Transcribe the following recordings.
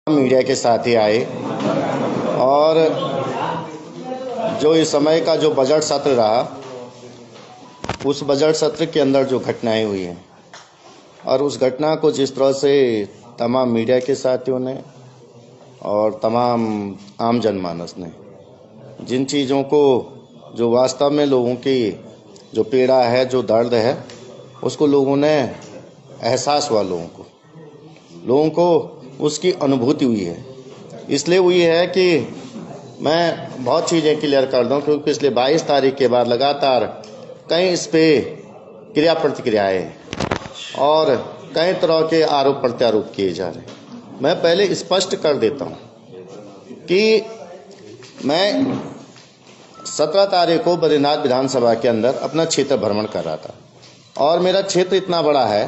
Media के साथ ही आए और जो इस समय का जो बजट सत्र रहा, उस बजट सत्र के अंदर जो घटनाएं हुई हैं और उस घटना को जिस तरह से तमाम मीडिया के साथियों ने और तमाम आम जनमानस ने जिन चीज़ों को जो वास्तव में लोगों की जो पीड़ा है, जो दर्द है, उसको लोगों ने एहसास हुआ, लोगों को उसकी अनुभूति हुई है। इसलिए हुई है कि मैं बहुत चीज़ें क्लियर कर दूं, क्योंकि पिछले 22 तारीख के बाद लगातार कई इस पे क्रिया प्रतिक्रियाएँ और कई तरह के आरोप प्रत्यारोप किए जा रहे हैं। मैं पहले स्पष्ट कर देता हूं कि मैं 17 तारीख को बद्रीनाथ विधानसभा के अंदर अपना क्षेत्र भ्रमण कर रहा था और मेरा क्षेत्र इतना बड़ा है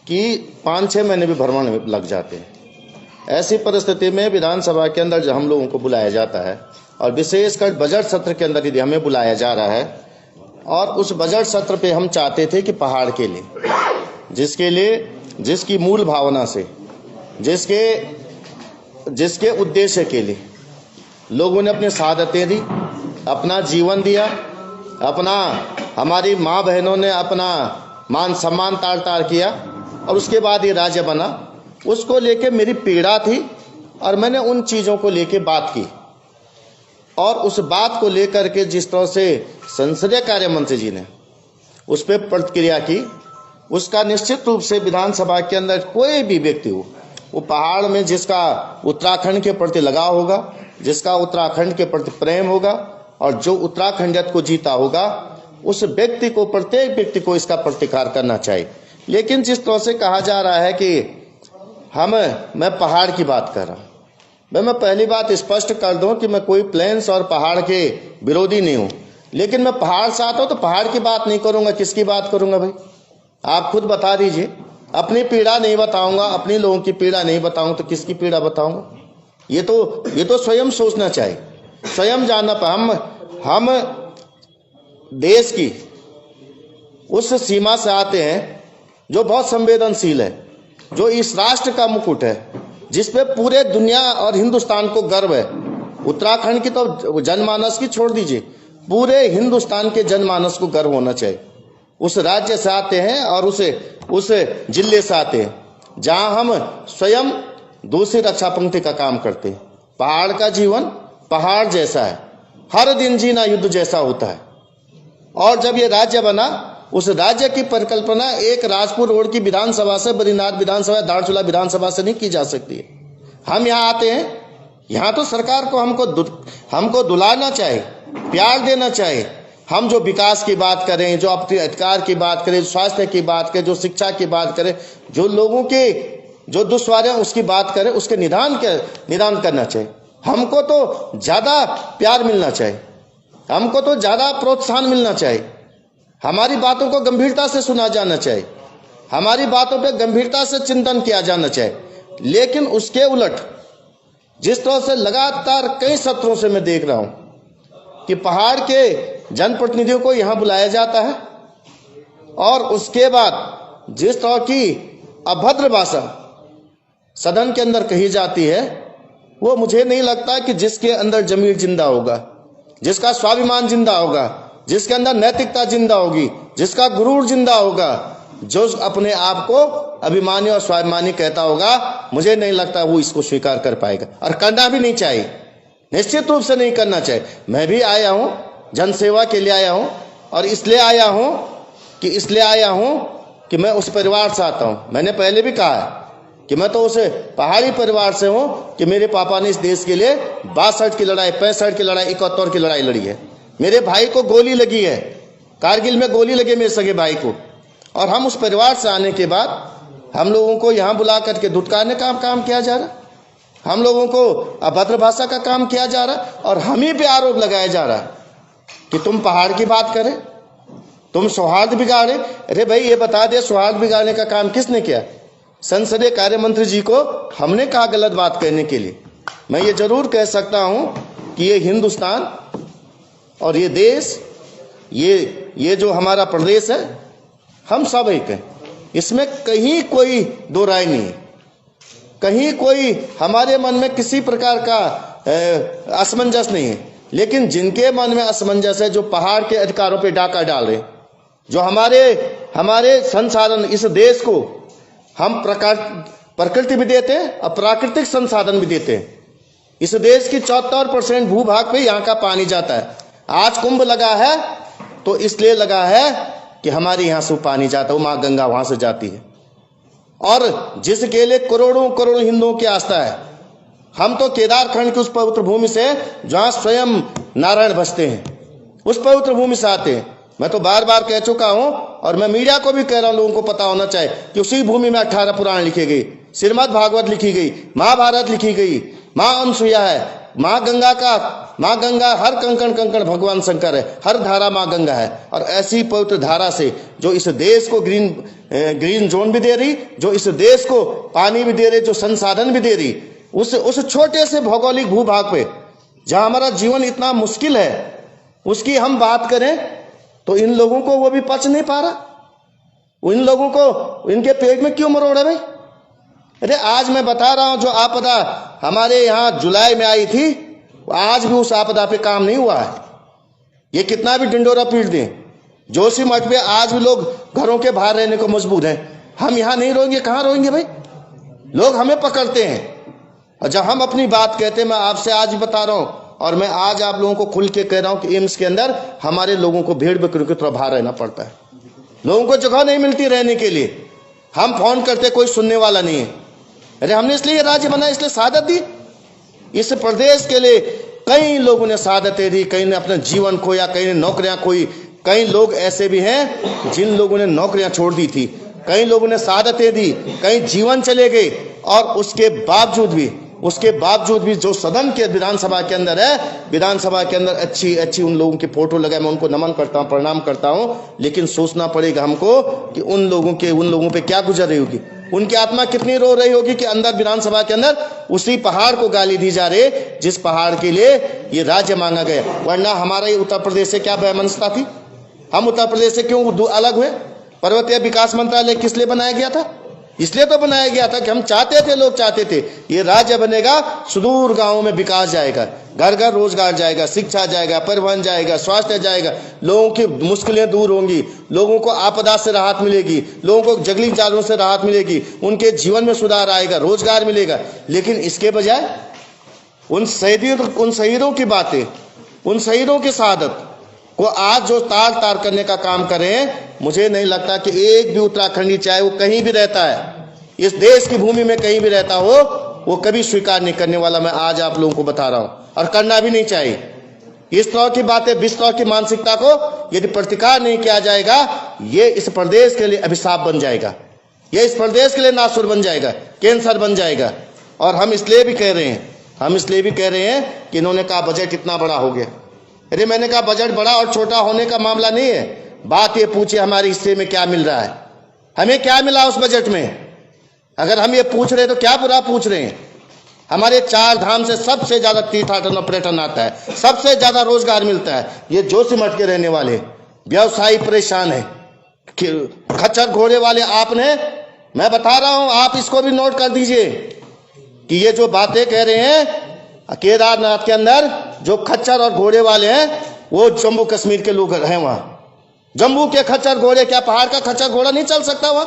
कि 5-6 महीने भी भ्रमण लग जाते हैं। ऐसी परिस्थिति में विधानसभा के अंदर जब हम लोगों को बुलाया जाता है और विशेषकर बजट सत्र के अंदर यदि हमें बुलाया जा रहा है और उस बजट सत्र पे हम चाहते थे कि पहाड़ के लिए, जिसकी मूल भावना से, जिसके उद्देश्य के लिए लोगों ने अपनी शहादतें दी, अपना जीवन दिया, हमारी माँ बहनों ने अपना मान सम्मान तार किया और उसके बाद ये राज्य बना, उसको लेके मेरी पीड़ा थी और मैंने उन चीज़ों को लेके बात की। और उस बात को लेकर के जिस तरह से संसदीय कार्य मंत्री जी ने उस पर प्रतिक्रिया की, उसका निश्चित रूप से विधानसभा के अंदर कोई भी व्यक्ति हो, वो पहाड़ में जिसका उत्तराखंड के प्रति लगाव होगा, जिसका उत्तराखंड के प्रति प्रेम होगा और जो उत्तराखंडियत को जीता होगा, उस व्यक्ति को, प्रत्येक व्यक्ति को इसका प्रतिकार करना चाहिए। लेकिन जिस तरह से कहा जा रहा है कि मैं पहाड़ की बात कर रहा हूं, मैं पहली बात स्पष्ट कर दूं कि मैं कोई प्लेन्स और पहाड़ के विरोधी नहीं हूं, लेकिन मैं पहाड़ से आता हूं तो पहाड़ की बात नहीं करूंगा। किसकी बात करूंगा भाई? आप खुद बता दीजिए। अपनी पीड़ा नहीं बताऊंगा, अपनी लोगों की पीड़ा नहीं बताऊंगा तो किसकी पीड़ा बताऊंगा? ये तो स्वयं सोचना चाहिए, स्वयं जानना पाए। हम देश की उस सीमा से आते हैं जो बहुत संवेदनशील है, जो इस राष्ट्र का मुकुट है, जिस पे पूरे दुनिया और हिंदुस्तान को गर्व है। उत्तराखंड की तो जनमानस की छोड़ दीजिए, पूरे हिंदुस्तान के जनमानस को गर्व होना चाहिए। उस राज्य से आते हैं और उस जिले से आते हैं जहां हम स्वयं दूसरी रक्षा पंक्ति का काम करते हैं। पहाड़ का जीवन पहाड़ जैसा है, हर दिन जीना युद्ध जैसा होता है। और जब ये राज्य बना, उस राज्य की परिकल्पना एक राजपुर रोड की विधानसभा से, बद्रीनाथ विधानसभा, दारचूला विधानसभा से नहीं की जा सकती है। हम यहाँ आते हैं, यहाँ तो सरकार को हमको दुलारना चाहिए, प्यार देना चाहिए। हम जो विकास की बात करें, जो अपने अधिकार की बात करें, स्वास्थ्य की बात करें, जो शिक्षा की बात करें, जो लोगों के जो दुश्वार है उसकी बात करें, उसके निदान करना चाहिए। हमको तो ज्यादा प्यार मिलना चाहिए, हमको तो ज्यादा प्रोत्साहन मिलना चाहिए। हमारी बातों को गंभीरता से सुना जाना चाहिए, हमारी बातों पे गंभीरता से चिंतन किया जाना चाहिए। लेकिन उसके उलट जिस तरह से लगातार कई सत्रों से मैं देख रहा हूं कि पहाड़ के जनप्रतिनिधियों को यहां बुलाया जाता है और उसके बाद जिस तरह की अभद्र भाषा सदन के अंदर कही जाती है, वो मुझे नहीं लगता कि जिसके अंदर जमीर जिंदा होगा, जिसका स्वाभिमान जिंदा होगा, जिसके अंदर नैतिकता जिंदा होगी, जिसका गुरूर जिंदा होगा, जो अपने आप को अभिमानी और स्वाभिमानी कहता होगा, मुझे नहीं लगता वो इसको स्वीकार कर पाएगा। और करना भी नहीं चाहिए, निश्चित रूप से नहीं करना चाहिए। मैं भी आया हूं, जनसेवा के लिए आया हूं और इसलिए आया हूं कि मैं उस परिवार से आता हूं। मैंने पहले भी कहा है कि मैं तो उस पहाड़ी परिवार से हूं कि मेरे पापा ने इस देश के लिए 62 की लड़ाई, 65 की लड़ाई, 71 की लड़ाई लड़ी है। मेरे भाई को गोली लगी है, कारगिल में गोली लगी मेरे सगे भाई को। और हम उस परिवार से आने के बाद हम लोगों को यहां बुला करके धुतकारने का काम किया जा रहा, हम लोगों को अभद्र भाषा का काम किया जा रहा और हम ही पे आरोप लगाया जा रहा कि तुम पहाड़ की बात करें, तुम सौहार्द बिगाड़े। अरे भाई ये बता दे, सौहार्द बिगाड़ने का काम किसने किया? संसदीय कार्य मंत्री जी को हमने कहा गलत बात कहने के लिए? मैं ये जरूर कह सकता हूं कि ये हिंदुस्तान और ये देश, ये जो हमारा प्रदेश है, हम सब एक हैं, इसमें कहीं कोई दो राय नहीं है। कहीं कोई हमारे मन में किसी प्रकार का असमंजस नहीं है। लेकिन जिनके मन में असमंजस है, जो पहाड़ के अधिकारों पे डाका डाल रहे, जो हमारे संसाधन, इस देश को हम प्रकृति भी देते हैं और प्राकृतिक संसाधन भी देते हैं। इस देश की 74% भूभाग पे यहाँ का पानी जाता है। आज कुंभ लगा है तो इसलिए लगा है कि हमारे यहाँ से पानी जाता है, वो माँ गंगा वहां से जाती है। और जिसके लिए करोड़ों करोड़ हिंदुओं की आस्था है, हम तो केदार खंड की उस पवित्र भूमि से, जहां स्वयं नारायण बसते हैं, उस पवित्र भूमि से आते हैं। मैं तो बार बार कह चुका हूं और मैं मीडिया को भी कह रहा हूं, लोगों को पता होना चाहिए कि उसी भूमि में 18 पुराण लिखे गए, श्रीमद् भागवत लिखी गई, महाभारत लिखी गई, माँ अनसुईया है, माँ गंगा हर कंकण भगवान शंकर है, हर धारा माँ गंगा है। और ऐसी पवित्र धारा से जो इस देश को ग्रीन जोन भी दे रही, जो इस देश को पानी भी दे रही, जो संसाधन भी दे रही, उस छोटे से भौगोलिक भूभाग पे जहां हमारा जीवन इतना मुश्किल है, उसकी हम बात करें तो इन लोगों को वो भी पच नहीं पा रहा। इन लोगों को इनके पेट में क्यों मरोड़ है भाई? अरे आज मैं बता रहा हूं, जो आपदा हमारे यहां जुलाई में आई थी, आज भी उस आपदा पे काम नहीं हुआ है। ये कितना भी डिंडोरा पीट दें, जोशीमठ पे आज भी लोग घरों के बाहर रहने को मजबूर हैं। हम यहां नहीं रोएंगे, कहां रोएंगे भाई? लोग हमें पकड़ते हैं और जब हम अपनी बात कहते हैं, मैं आपसे आज बता रहा हूं और मैं आज आप लोगों को खुल के कह रहा हूं कि एम्स के अंदर हमारे लोगों को भेड़ बकरियों की तरह बाहर रहना पड़ता है। लोगों को जगह नहीं मिलती रहने के लिए। हम फोन करते, कोई सुनने वाला नहीं है। अरे हमने इसलिए राज्य बनाया, इसलिए शहादत दी। इस प्रदेश के लिए कई लोगों ने शहादतें दी, कई ने अपना जीवन खोया, कई ने नौकरियां खोई। कई लोग ऐसे भी हैं जिन लोगों ने नौकरियां छोड़ दी थी, कई लोगों ने शहादतें दी, कई जीवन चले गए। और उसके बावजूद भी जो सदन के विधानसभा के अंदर है, विधानसभा के अंदर अच्छी उन लोगों की फोटो लगाए, मैं उनको नमन करता हूं, प्रणाम करता हूं। लेकिन सोचना पड़ेगा हमको कि उन लोगों पे क्या गुजर रही होगी, उनकी आत्मा कितनी रो रही होगी कि अंदर विधानसभा के अंदर उसी पहाड़ को गाली दी जा रही, जिस पहाड़ के लिए ये राज्य मांगा गया। वरना हमारा ये उत्तर प्रदेश से क्या वैमनस्यता थी? हम उत्तर प्रदेश से क्यों अलग हुए? पर्वतीय विकास मंत्रालय किस लिए बनाया गया था? इसलिए तो बनाया गया था कि हम चाहते थे, लोग चाहते थे ये राज्य बनेगा, सुदूर गांवों में विकास जाएगा, घर घर रोजगार जाएगा, शिक्षा जाएगा, परिवहन जाएगा, स्वास्थ्य जाएगा, लोगों की मुश्किलें दूर होंगी, लोगों को आपदा से राहत मिलेगी, लोगों को जंगली जानवरों से राहत मिलेगी, उनके जीवन में सुधार आएगा, रोजगार मिलेगा। लेकिन इसके बजाय उन शहीदों की बातें, उन शहीदों की शहादत को आज जो तार करने का काम करें, मुझे नहीं लगता कि एक भी उत्तराखंडी, चाहे वो कहीं भी रहता है, इस देश की भूमि में कहीं भी रहता हो, वो कभी स्वीकार नहीं करने वाला। मैं आज आप लोगों को बता रहा हूं, और करना भी नहीं चाहिए। इस तरह की बातें, इस तरह की मानसिकता को यदि प्रतिकार नहीं किया जाएगा, ये इस प्रदेश के लिए अभिशाप बन जाएगा, ये इस प्रदेश के लिए नासुर बन जाएगा, कैंसर बन जाएगा। और हम इसलिए भी कह रहे हैं कि इन्होंने कहा बजट इतना बड़ा हो गया। अरे मैंने कहा बजट बड़ा और छोटा होने का मामला नहीं है, बात ये पूछिए हमारे हिस्से में क्या मिल रहा है, हमें क्या मिला उस बजट में। अगर हम ये पूछ रहे हैं तो क्या बुरा पूछ रहे हैं? हमारे 4 धाम से सबसे ज्यादा तीर्थाटन और पर्यटन आता है, सबसे ज्यादा रोजगार मिलता है। ये जोशीमठ के रहने वाले व्यवसायी परेशान है, खच्चर घोड़े वाले आपने, मैं बता रहा हूं, आप इसको भी नोट कर दीजिए कि ये जो बातें कह रहे हैं, केदारनाथ के अंदर जो खच्चर और घोड़े वाले हैं, वो जम्मू कश्मीर के लोग हैं। वहां जम्मू के खच्चर घोड़े, क्या पहाड़ का खच्चर घोड़ा नहीं चल सकता वहां?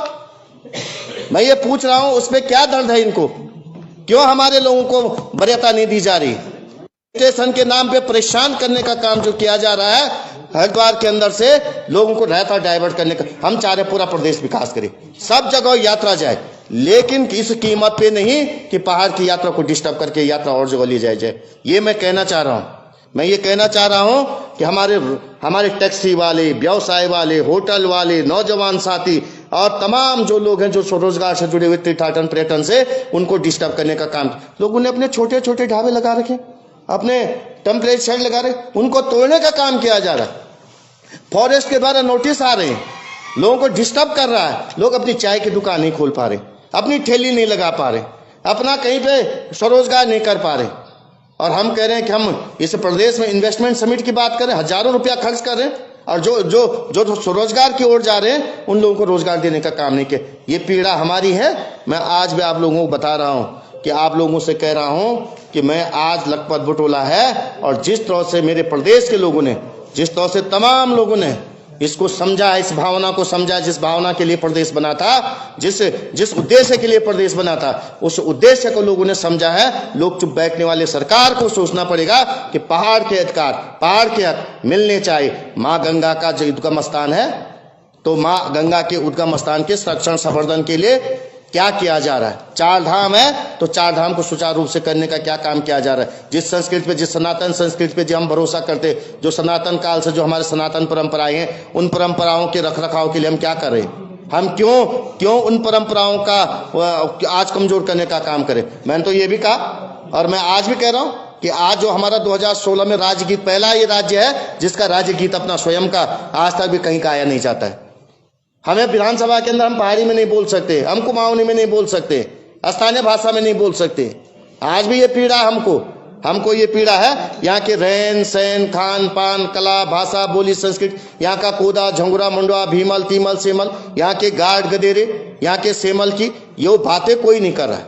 मैं ये पूछ रहा हूं, उसमें क्या दर्द है इनको? क्यों हमारे लोगों को वरीयता नहीं दी जा रही? स्टेशन के नाम पे परेशान करने का काम जो किया जा रहा है, हरिद्वार के अंदर से लोगों को रहता डाइवर्ट करने का। हम चाह रहे पूरा प्रदेश विकास करे, सब जगह यात्रा जाए, लेकिन इस कीमत पे नहीं कि पहाड़ की यात्रा को डिस्टर्ब करके यात्रा और जगह ले जाए। ये मैं कहना चाह रहा हूं। मैं ये कहना चाह रहा हूं कि हमारे टैक्सी वाले, व्यवसाय वाले, होटल वाले, नौजवान साथी और तमाम जो लोग हैं जो स्वरोजगार से जुड़े हुए तीर्थाटन पर्यटन से, उनको डिस्टर्ब करने का काम लोगों ने अपने छोटे छोटे ढाबे लगा रखे, अपने टेम्परेरी शेड लगा रहे, उनको तोड़ने का काम किया जा रहा है। फॉरेस्ट के द्वारा नोटिस आ रहे हैं, लोगों को डिस्टर्ब कर रहा है। लोग अपनी चाय की दुकान नहीं खोल पा रहे, अपनी ठेली नहीं लगा पा रहे, अपना कहीं पे स्वरोजगार नहीं कर पा रहे। और हम कह रहे हैं कि हम इस प्रदेश में इन्वेस्टमेंट समिट की बात करें, हजारों रुपया खर्च कर रहे हैं, और जो स्वरोजगार की ओर जा रहे हैं उन लोगों को रोजगार देने का काम नहीं किया। ये पीड़ा हमारी है। मैं आज भी आप लोगों को बता रहा हूं कि आप लोगों से कह रहा हूं कि मैं आज लखपत बटोला है, और जिस तरह से मेरे प्रदेश के लोगों ने, जिस तरह से तमाम लोगों ने इसको समझा, इस भावना को समझा, जिस भावना के लिए प्रदेश बना था, जिस उद्देश्य के लिए प्रदेश बना था, उस उद्देश्य को लोगों ने समझा है। लोग चुप बैठने वाले सरकार को सोचना पड़ेगा कि पहाड़ के अधिकार, पहाड़ के हक मिलने चाहिए। माँ गंगा का जो उद्गम स्थान है, तो माँ गंगा के उद्गम स्थान के संरक्षण संवर्धन के लिए क्या किया जा रहा है? 4 धाम है, तो 4 धाम को सुचारू रूप से करने का क्या काम किया जा रहा है? जिस संस्कृति पे, जिस सनातन संस्कृति पे जो हम भरोसा करते, जो सनातन काल से जो हमारे सनातन परंपराएं हैं, उन परंपराओं के रखरखाव के लिए हम क्या कर रहे हैं? हम क्यों उन परंपराओं का आज कमजोर करने का काम करें? मैंने तो ये भी कहा, और मैं आज भी कह रहा हूं कि आज जो हमारा 2016 में राज्य गीत, पहला ये राज्य है जिसका राज्य गीत अपना स्वयं का आज तक भी कहीं गाया नहीं जाता है। हमें विधानसभा के अंदर हम पहाड़ी में नहीं बोल सकते, हम कुमाऊनी में नहीं बोल सकते, स्थानीय भाषा में नहीं बोल सकते। आज भी ये पीड़ा हमको ये पीड़ा है। यहाँ के रहन सहन, खान पान, कला, भाषा, बोली, संस्कृति, यहाँ का कोदा, झंगुरा, मुंडवा, भीमल, तीमल, सेमल, यहाँ के गार्ड गदेरे, यहाँ के सेमल की ये बातें कोई नहीं कर रहा।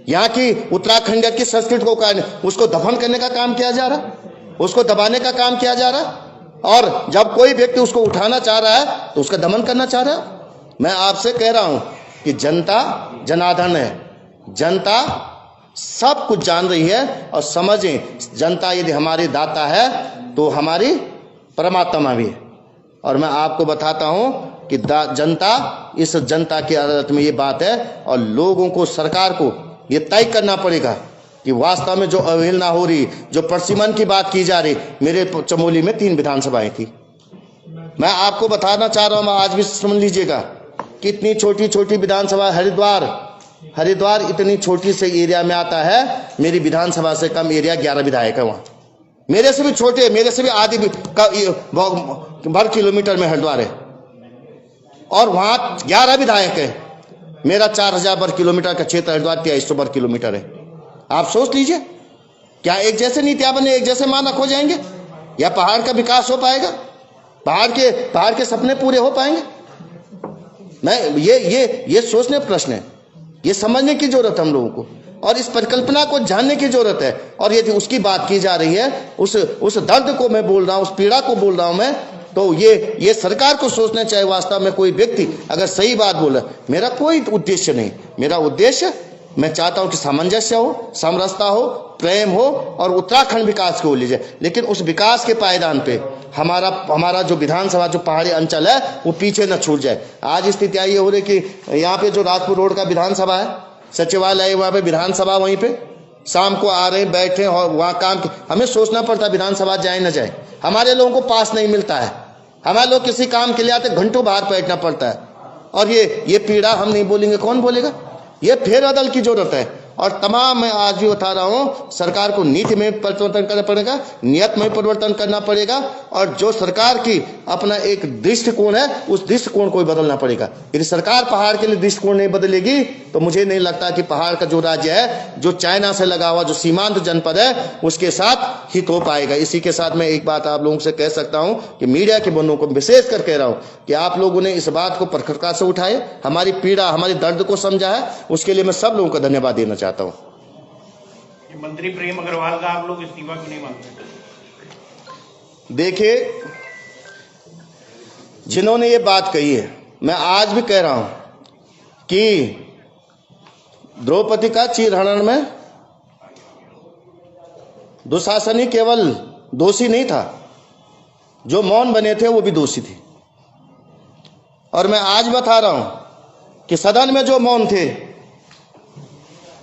यहाँ की उत्तराखंड की संस्कृति को उसको दफन करने का काम किया जा रहा, उसको दबाने का काम किया जा रहा, और जब कोई व्यक्ति उसको उठाना चाह रहा है तो उसका दमन करना चाह रहा है। मैं आपसे कह रहा हूं कि जनता जनार्दन है, जनता सब कुछ जान रही है, और समझें, जनता यदि हमारी दाता है तो हमारी परमात्मा भी है। और मैं आपको बताता हूं कि जनता, इस जनता की अदालत में ये बात है, और लोगों को, सरकार को ये तय करना पड़ेगा कि वास्तव में जो अवहेलना हो रही, जो परसिमन की बात की जा रही। मेरे चमोली में 3 विधानसभाएं थी। मैं आपको बताना चाह रहा हूं, आज भी समझ लीजिएगा कि इतनी छोटी छोटी विधानसभा, हरिद्वार इतनी छोटी से एरिया में आता है। मेरी विधानसभा से कम एरिया 11 विधायक है वहां, मेरे से भी छोटे, मेरे से भी आधी भर किलोमीटर में हरिद्वार है, और वहां 11 विधायक है। मेरा 4000 वर्ग किलोमीटर का क्षेत्र, हरिद्वार 2300 वर्ग किलोमीटर है। आप सोच लीजिए, क्या एक जैसे नीतियां बने, एक जैसे मानक हो जाएंगे? या पहाड़ का विकास हो पाएगा? पहाड़ के सपने पूरे हो पाएंगे? मैं ये सोचने प्रश्न है, ये समझने की जरूरत है हम लोगों को, और इस परिकल्पना को जानने की जरूरत है। और यदि उसकी बात की जा रही है, उस दर्द को मैं बोल रहा हूं, उस पीड़ा को बोल रहा हूं मैं, तो ये सरकार को सोचना चाहिए। वास्तव में कोई व्यक्ति अगर सही बात बोले, मेरा कोई उद्देश्य नहीं, मेरा उद्देश्य, मैं चाहता हूं कि सामंजस्य हो, समरसता हो, प्रेम हो, और उत्तराखंड विकास को ले जाए। लेकिन उस विकास के पायदान पे हमारा जो विधानसभा, जो पहाड़ी अंचल है, वो पीछे न छूट जाए। आज स्थिति ये हो रही कि यहाँ पे जो राजपुर रोड का विधानसभा है, सचिवालय वहां पे विधानसभा, वहीं पे शाम को आ रहे, बैठे, और वहां काम, हमें सोचना पड़ता है विधानसभा जाए न जाए। हमारे लोगों को पास नहीं मिलता है, हमारे लोग किसी काम के लिए आते घंटों बाहर बैठना पड़ता है। और ये पीड़ा हम नहीं बोलेंगे, कौन बोलेगा? ये फेरबदल की जरूरत है। और तमाम, मैं आज भी बता रहा हूं, सरकार को नीति में परिवर्तन करना पड़ेगा, नियत में परिवर्तन करना पड़ेगा, और जो सरकार की अपना एक दृष्टिकोण है, उस दृष्टिकोण को बदलना पड़ेगा। यदि सरकार पहाड़ के लिए दृष्टिकोण नहीं बदलेगी तो मुझे नहीं लगता कि पहाड़ का जो राज्य है, जो चाइना से लगा हुआ जो सीमांत जनपद है, उसके साथ हित हो पाएगा। इसी के साथ मैं एक बात आप लोगों से कह सकता हूं कि मीडिया के बंधुओं को विशेष कर कह रहा हूं कि आप लोगों ने इस बात को प्रखरता से उठाए, हमारी पीड़ा, हमारी दर्द को समझा है, उसके लिए मैं सब लोगों को धन्यवाद देना चाहता हूं। मंत्री प्रेम अग्रवाल का आप लोग इस्तीफा क्यों नहीं मांगते? देखिए, जिन्होंने ये बात कही है, मैं आज भी कह रहा हूं कि द्रौपदी का चीरहरण में दुशासन ही केवल दोषी नहीं था, जो मौन बने थे वो भी दोषी थे। और मैं आज बता रहा हूं कि सदन में जो मौन थे,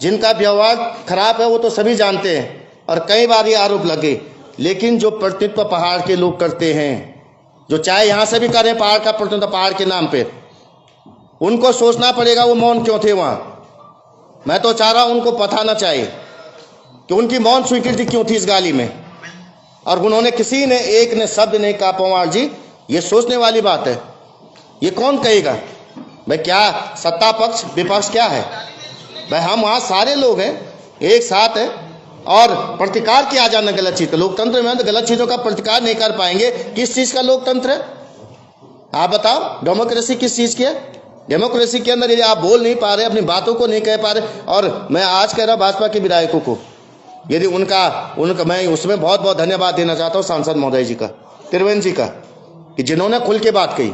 जिनका व्यवहार खराब है, वो तो सभी जानते हैं, और कई बार ये आरोप लगे। लेकिन जो प्रतिनिधित्व पहाड़ के लोग करते हैं, जो चाहे यहां से भी करें पहाड़ का प्रतिनिधित्व पहाड़ के नाम पे, उनको सोचना पड़ेगा वो मौन क्यों थे वहां। मैं तो चाह रहा हूं उनको बताना चाहिए कि उनकी मौन स्वीकृति क्यों थी इस गाली में, और उन्होंने किसी ने एक ने शब्द नहीं कहा। पवार जी, ये सोचने वाली बात है। ये कौन कहेगा भाई, क्या सत्ता पक्ष विपक्ष क्या है भाई? हम वहां सारे लोग हैं, एक साथ है, और प्रतिकार किया जाना गलत चीज। लोकतंत्र में तो गलत चीजों का प्रतिकार नहीं कर पाएंगे, किस चीज का लोकतंत्र है? आप बताओ डेमोक्रेसी किस चीज की है? डेमोक्रेसी के अंदर यदि आप बोल नहीं पा रहे, अपनी बातों को नहीं कह पा रहे, और मैं आज कह रहा भाजपा के विधायकों को, यदि उनका मैं उसमें बहुत बहुत धन्यवाद देना चाहता हूं सांसद महोदय जी का, त्रिवेंद्र जी का, कि जिन्होंने खुल के बात कही,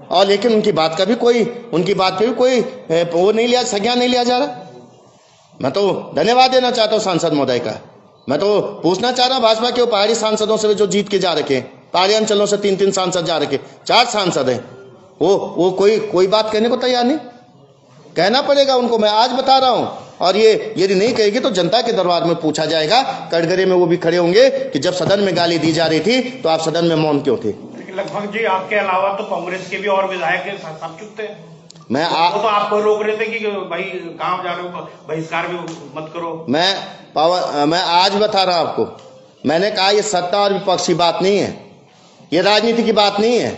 और लेकिन उनकी बात पे भी कोई वो नहीं लिया, संज्ञान नहीं लिया जा रहा। मैं तो धन्यवाद देना चाहता हूं सांसद महोदय का। मैं तो पूछना चाह रहा हूं भाजपा के पहाड़ी सांसदों से जो जीत के जा रखे, पहाड़ी अंचलों से 3-3 सांसद जा रखे, 4 सांसद हैं, वो कोई बात कहने को तैयार नहीं। कहना पड़ेगा उनको, मैं आज बता रहा हूं। और ये यदि नहीं कहेगी तो जनता के दरबार में पूछा जाएगा, कटघरे में वो भी खड़े होंगे कि जब सदन में गाली दी जा रही थी तो आप सदन में मौन क्यों थे? लगभग जी आपके अलावा तो कांग्रेस के भी और विधायक सब चुप थे। वो तो आपको रोक रहे थे कि भाई कहाँ जा रहे हो, बहिष्कार भी मत करो। मैं आज बता रहा हूं आपको, मैंने कहा ये सत्ता और विपक्ष की बात नहीं है, ये राजनीति की बात नहीं है,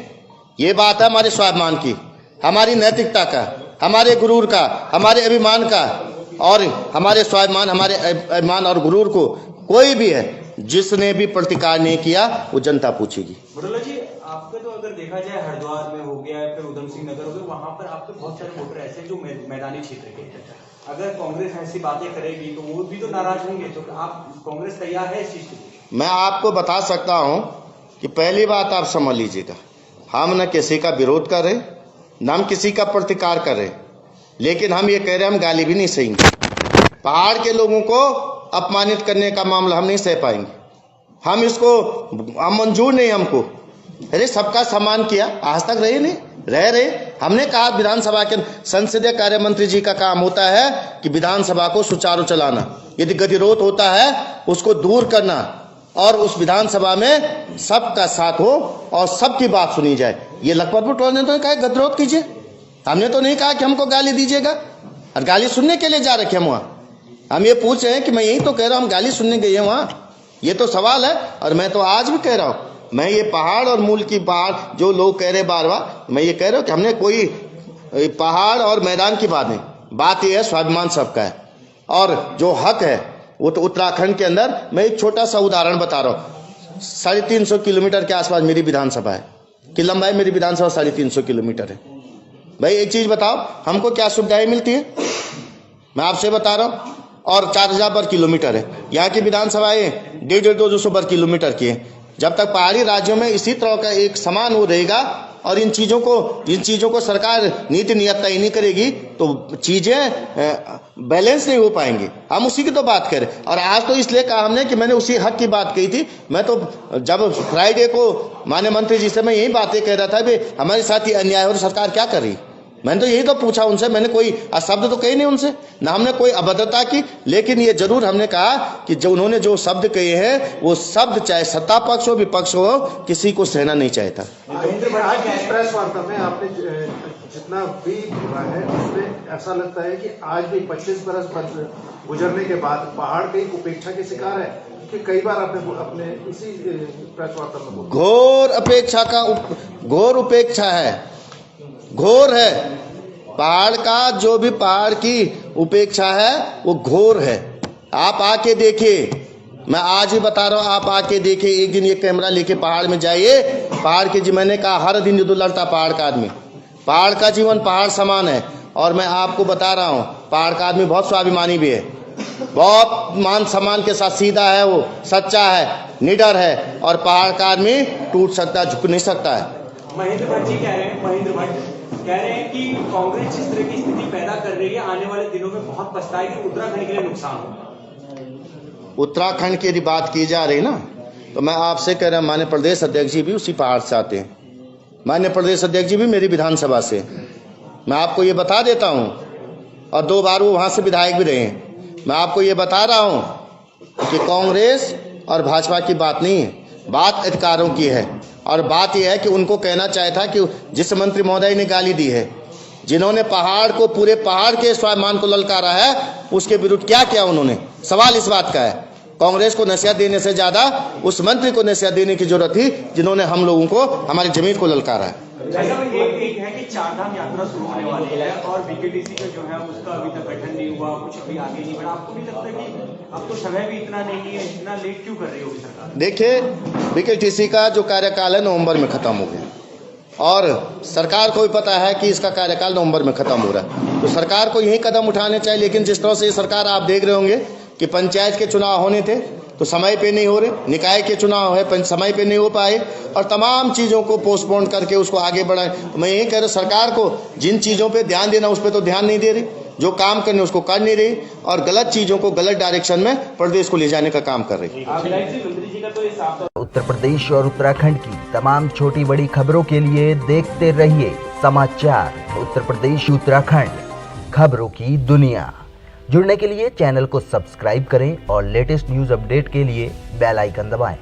ये बात है हमारे स्वाभिमान की, हमारी नैतिकता का, हमारे गुरूर का, हमारे अभिमान का। और हमारे स्वाभिमान, हमारे अभिमान और गुरूर को कोई भी है जिसने भी प्रतिकार नहीं किया वो जनता पूछेगी। मुरला जी, आपके तो अगर देखा जाए हरिद्वार में हो गया, फिर उधम सिंह नगर हो गया, वहां पर आपके बहुत सारे वोटर ऐसे जो मैदानी क्षेत्र के हैं। अगर कांग्रेस ऐसी बातें करेगी तो वो भी तो नाराज होंगे, तो आप कांग्रेस तैयार है इस चीज के लिए? मैं आपको बता सकता हूं कि पहली बात आप समझ लीजिएगा, हम न किसी का विरोध कर रहे, न हम किसी का प्रतिकार कर रहे, लेकिन हम ये कह रहे हैं हम गाली भी नहीं सहेंगे। पहाड़ के लोगों को अपमानित करने का मामला हम नहीं सह पाएंगे, हम मंजूर नहीं हमको। अरे सबका सम्मान किया, आज तक रहे। हमने कहा विधानसभा के संसदीय कार्य मंत्री जी का काम होता है कि विधानसभा को सुचारू चलाना, यदि गतिरोध होता है उसको दूर करना, और उस विधानसभा में सबका साथ हो और सबकी बात सुनी जाए। ये लखपत बुटवाल ने तो कहा गतिरोध कीजिए, हमने तो नहीं कहा कि हमको गाली दीजिएगा, और गाली सुनने के लिए जा रखे हम वहां। हम ये पूछ रहे हैं कि मैं यही तो कह रहा हूं हम गाली सुनने गए हैं वहां, ये तो सवाल है। और मैं तो आज भी कह रहा हूं, मैं ये पहाड़ और मूल की बात जो लोग कह रहे बार बार, मैं ये कह रहा हूं कि हमने कोई पहाड़ और मैदान की बात नहीं, बात यह है स्वाभिमान सबका है, और जो हक है वो तो उत्तराखंड के अंदर, मैं एक छोटा सा उदाहरण बता रहा हूं, 350 किलोमीटर के आसपास मेरी विधानसभा है, की लंबाई मेरी विधानसभा 350 किलोमीटर है। भाई एक चीज बताओ, हमको क्या सुविधाएं मिलती है? मैं आपसे बता रहा हूं, और 4000 वर्ग किलोमीटर है, यहाँ की विधानसभाएं 150-200 वर्ग किलोमीटर की है। जब तक पहाड़ी राज्यों में इसी तरह का एक समान वो रहेगा और इन चीजों को सरकार नीति नियत तय नहीं करेगी तो चीजें बैलेंस नहीं हो पाएंगी। हम उसी की तो बात करें, और आज तो इसलिए कहा हमने कि मैंने उसी हक की बात कही थी। मैं तो जब फ्राइडे को माननीय मंत्री जी से मैं यही बातें कह रहा था कि हमारे साथ ही अन्याय और सरकार क्या कर रही, मैंने तो यही तो पूछा उनसे, मैंने कोई शब्द तो कही नहीं उनसे, ना हमने कोई अभद्रता की, लेकिन ये जरूर हमने कहा कि जो उन्होंने जो शब्द कहे हैं वो शब्द चाहे सत्ता पक्ष हो विपक्ष हो किसी को सहना नहीं चाहता। प्रेस वार्ता में आपने जितना भी हुआ है उसमें ऐसा लगता है कि आज भी 25 बरस गुजरने के बाद पहाड़ की उपेक्षा के शिकार है, कि कई बार आपने अपने इसी प्रेस वार्ता में घोर उपेक्षा है, घोर है। पहाड़ का जो भी पहाड़ की उपेक्षा है वो घोर है। आप आके देखिए, मैं आज ही बता रहा हूं, आप आके देखिए, एक दिन ये कैमरा लेके पहाड़ में जाइए, पहाड़ के जी मैंने कहा हर दिन युद्ध लड़ता पहाड़ का आदमी, पहाड़ का जीवन पहाड़ समान है। और मैं आपको बता रहा हूं पहाड़ का आदमी बहुत स्वाभिमानी भी है, बहुत मान सम्मान के साथ सीधा है, वो सच्चा है, निडर है, और पहाड़ का आदमी टूट सकता है, झुक नहीं सकता है। महेंद्र भट्ट जी कह रहे हैं कि कांग्रेस जिस तरह की स्थिति पैदा कर रही है आने वाले दिनों में बहुत पछताएगी, उत्तराखंड के लिए नुकसान होगा। उत्तराखंड की यदि बात की जा रही ना, तो मैं आपसे कह रहा हूं माननीय प्रदेश अध्यक्ष जी भी उसी पहाड़ से आते हैं, माननीय प्रदेश अध्यक्ष जी भी मेरी विधानसभा से, मैं आपको ये बता देता हूं, और 2 बार वो वहां से विधायक भी रहे हैं। मैं आपको ये बता रहा हूं कि कांग्रेस और भाजपा की बात नहीं है, बात अधिकारों की है। और बात यह है कि उनको कहना चाहता कि जिस मंत्री महोदय ने गाली दी है, जिन्होंने पहाड़ को, पूरे पहाड़ के स्वाभिमान को ललकारा है, उसके विरुद्ध क्या किया उन्होंने? सवाल इस बात का है, कांग्रेस को नसीहत देने से ज्यादा उस मंत्री को नसीहत देने की जरूरत थी जिन्होंने हम लोगों को, हमारी जमीन को ललकारा है। एक है कि 4 धाम यात्रा शुरू होने वाली है और बीकेटीसी का जो है उसका अभी तक गठन नहीं हुआ, कुछ अभी आगे नहीं बढ़ा। आपको नहीं लगता कि अब तो समय भी इतना नहीं है, इतना लेट क्यों कर रही होगी सरकार? देखिए, बीकेटीसी का जो कार्यकाल है नवंबर में खत्म हो गया, और सरकार को भी पता है कि इसका कार्यकाल नवंबर में खत्म हो रहा है, तो सरकार को यही कदम उठाने चाहिए। लेकिन जिस तरह से ये सरकार, आप देख रहे होंगे कि पंचायत के चुनाव होने थे तो समय पे नहीं हो रहे, निकाय के चुनाव है समय पे नहीं हो पाए, और तमाम चीज़ों को पोस्टपोन करके उसको आगे बढ़ाएं। तो मैं यही कह रहा हूँ, सरकार को जिन चीज़ों पे ध्यान देना उस पर तो ध्यान नहीं दे रही, जो काम करने उसको कर नहीं रही, और गलत चीज़ों को गलत डायरेक्शन में प्रदेश को ले जाने का काम कर रही। उत्तर प्रदेश और उत्तराखंड की तमाम छोटी बड़ी खबरों के लिए देखते रहिए समाचार उत्तर प्रदेश उत्तराखंड, खबरों की दुनिया। जुड़ने के लिए चैनल को सब्सक्राइब करें और लेटेस्ट न्यूज़ अपडेट के लिए बेल आइकन दबाएं।